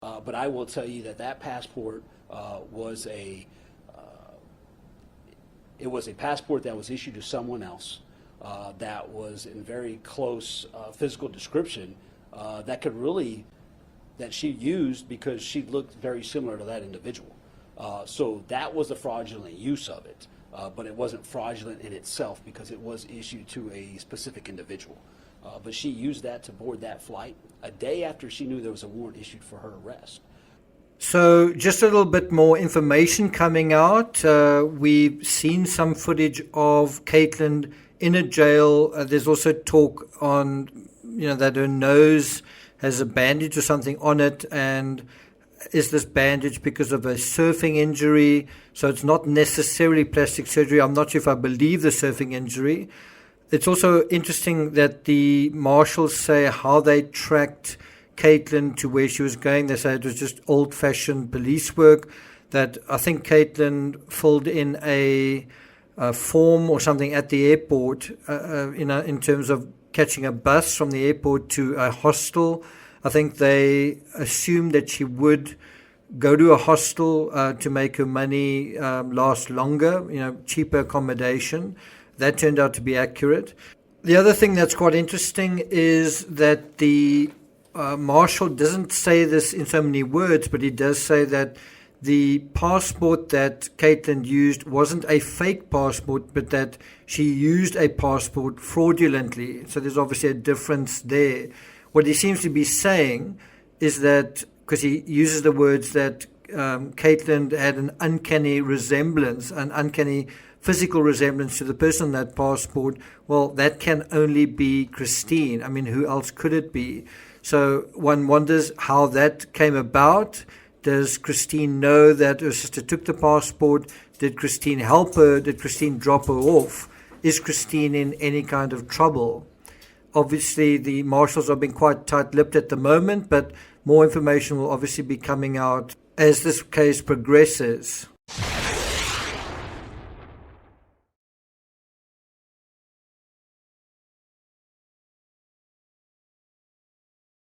But I will tell you that that passport was a it was a passport that was issued to someone else that was in very close physical description that could really that she used because she looked very similar to that individual. So that was the fraudulent use of it, but it wasn't fraudulent in itself because it was issued to a specific individual. But she used that to board that flight a day after she knew there was a warrant issued for her arrest. So, just a little bit more information coming out. We've seen some footage of Kaitlin in a jail. There's also talk on, that her nose has a bandage or something on it, and is this bandage because of a surfing injury? So it's not necessarily plastic surgery. I'm not sure if I believe the surfing injury. It's also interesting that the marshals say how they tracked Kaitlin to where she was going. They say it was just old-fashioned police work, that I think Kaitlin filled in a form or something at the airport in terms of catching a bus from the airport to a hostel. I think they assumed that she would go to a hostel to make her money last longer, cheaper accommodation. That turned out to be accurate. The other thing that's quite interesting is that the Marshal doesn't say this in so many words, but he does say that the passport that Kaitlin used wasn't a fake passport, but that she used a passport fraudulently. So there's obviously a difference there. What he seems to be saying is that, because he uses the words that Kaitlin had an uncanny resemblance, an uncanny physical resemblance to the person on that passport, well, that can only be Christine. I mean, who else could it be? So one wonders how that came about. Does Christine know that her sister took the passport? Did Christine help her? Did Christine drop her off? Is Christine in any kind of trouble? Obviously, the marshals are being quite tight-lipped at the moment, but more information will obviously be coming out as this case progresses.